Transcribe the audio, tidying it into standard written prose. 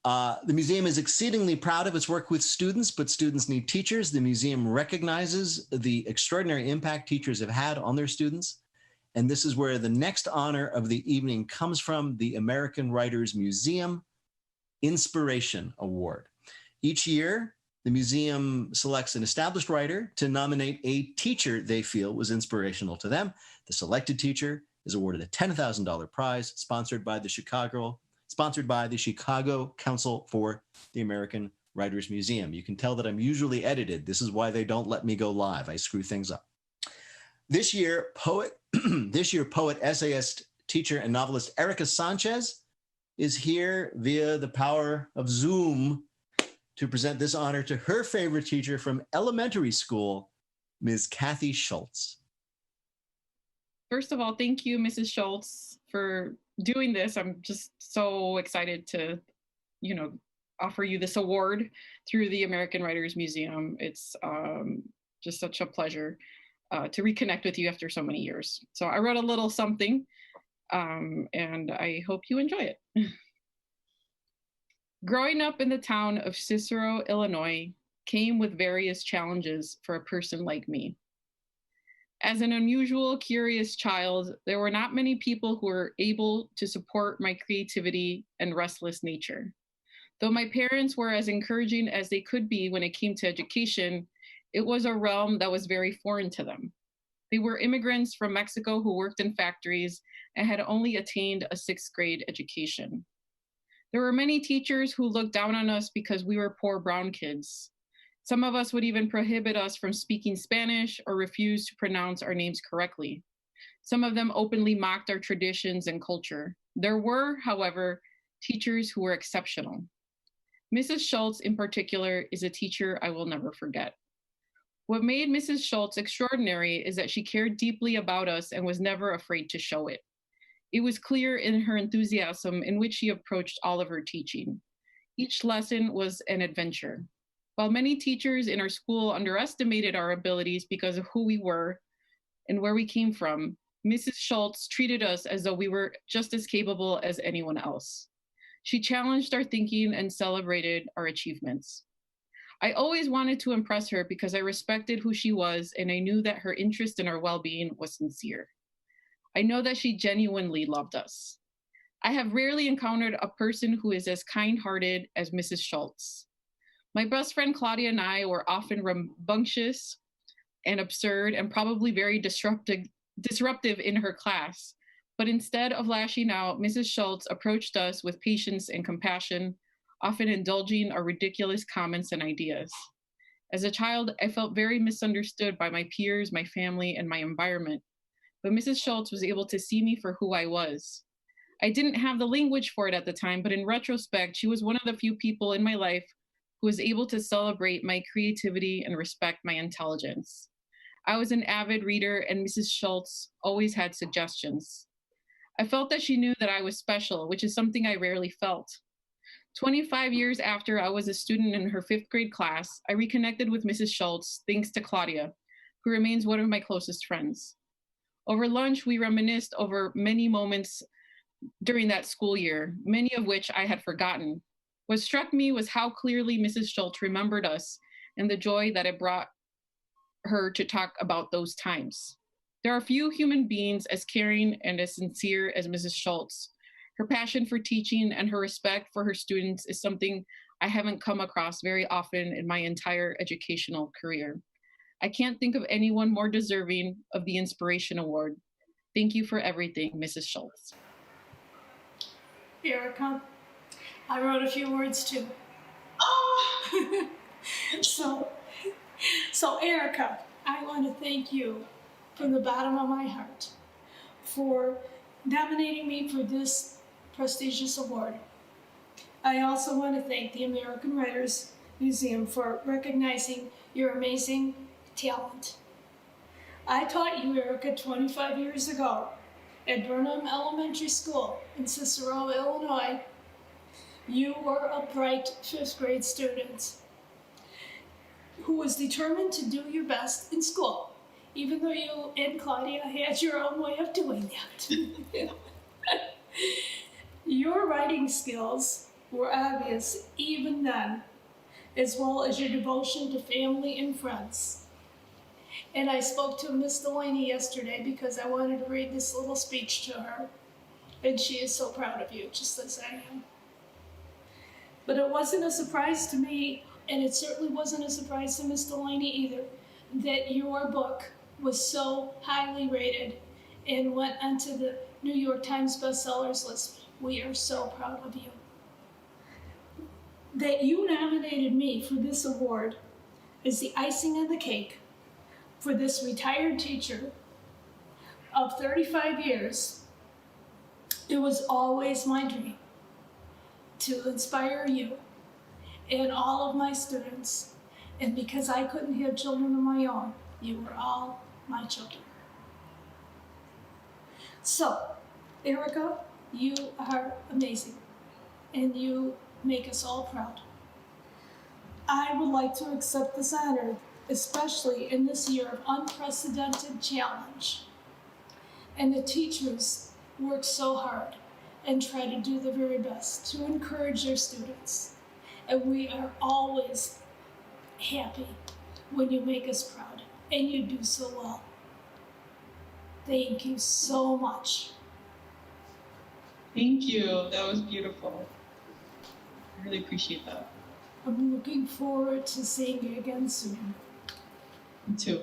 The museum is exceedingly proud of its work with students, but students need teachers. The museum recognizes the extraordinary impact teachers have had on their students. And this is where the next honor of the evening comes from, the American Writers Museum Inspiration Award. Each year, the museum selects an established writer to nominate a teacher they feel was inspirational to them. The selected teacher is awarded a $10,000 prize sponsored by the Chicago Council for the American Writers Museum. You can tell that I'm usually edited. This is why they don't let me go live. I screw things up. This year, poet, essayist, teacher, and novelist Erika Sánchez is here via the power of Zoom to present this honor to her favorite teacher from elementary school, Ms. Kathy Schultz. First of all, thank you, Mrs. Schultz, for doing this. I'm just so excited to, offer you this award through the American Writers Museum. It's just such a pleasure to reconnect with you after so many years. So I wrote a little something, and I hope you enjoy it. Growing up in the town of Cicero, Illinois, came with various challenges for a person like me. As an unusual, curious child, there were not many people who were able to support my creativity and restless nature. Though my parents were as encouraging as they could be when it came to education, it was a realm that was very foreign to them. They were immigrants from Mexico who worked in factories and had only attained a 6th grade education. There were many teachers who looked down on us because we were poor brown kids. Some of us would even prohibit us from speaking Spanish or refuse to pronounce our names correctly. Some of them openly mocked our traditions and culture. There were, however, teachers who were exceptional. Mrs. Schultz, in particular, is a teacher I will never forget. What made Mrs. Schultz extraordinary is that she cared deeply about us and was never afraid to show it. It was clear in her enthusiasm in which she approached all of her teaching. Each lesson was an adventure. While many teachers in our school underestimated our abilities because of who we were and where we came from, Mrs. Schultz treated us as though we were just as capable as anyone else. She challenged our thinking and celebrated our achievements. I always wanted to impress her because I respected who she was and I knew that her interest in our well-being was sincere. I know that she genuinely loved us. I have rarely encountered a person who is as kind-hearted as Mrs. Schultz. My best friend Claudia and I were often rambunctious and absurd and probably very disruptive in her class. But instead of lashing out, Mrs. Schultz approached us with patience and compassion, often indulging our ridiculous comments and ideas. As a child, I felt very misunderstood by my peers, my family, and my environment. But Mrs. Schultz was able to see me for who I was. I didn't have the language for it at the time, but in retrospect, she was one of the few people in my life who was able to celebrate my creativity and respect my intelligence. I was an avid reader, and Mrs. Schultz always had suggestions. I felt that she knew that I was special, which is something I rarely felt. 25 years after I was a student in her 5th grade class, I reconnected with Mrs. Schultz thanks to Claudia, who remains one of my closest friends. Over lunch, we reminisced over many moments during that school year, many of which I had forgotten. What struck me was how clearly Mrs. Schultz remembered us and the joy that it brought her to talk about those times. There are few human beings as caring and as sincere as Mrs. Schultz. Her passion for teaching and her respect for her students is something I haven't come across very often in my entire educational career. I can't think of anyone more deserving of the Inspiration Award. Thank you for everything, Mrs. Schultz. Erika, I wrote a few words too. Oh! So Erika, I want to thank you from the bottom of my heart for nominating me for this prestigious award. I also want to thank the American Writers Museum for recognizing your amazing talent. I taught you, Erika, 25 years ago at Burnham Elementary School in Cicero, Illinois. You were a bright 5th grade student who was determined to do your best in school, even though you and Claudia had your own way of doing that. Your writing skills were obvious even then, as well as your devotion to family and friends. And I spoke to Miss Delaney yesterday because I wanted to read this little speech to her. And she is so proud of you, just as I am. But it wasn't a surprise to me, and it certainly wasn't a surprise to Miss Delaney either, that your book was so highly rated and went onto the New York Times bestsellers list. We are so proud of you. That you nominated me for this award is the icing on the cake for this retired teacher of 35 years. It was always my dream to inspire you and all of my students. And because I couldn't have children of my own, you were all my children. So, Erika, you are amazing, and you make us all proud. I would like to accept this honor, especially in this year of unprecedented challenge. And the teachers work so hard and try to do their very best to encourage their students. And we are always happy when you make us proud, and you do so well. Thank you so much. Thank you. That was beautiful. I really appreciate that. I'm looking forward to seeing you again soon. Me too.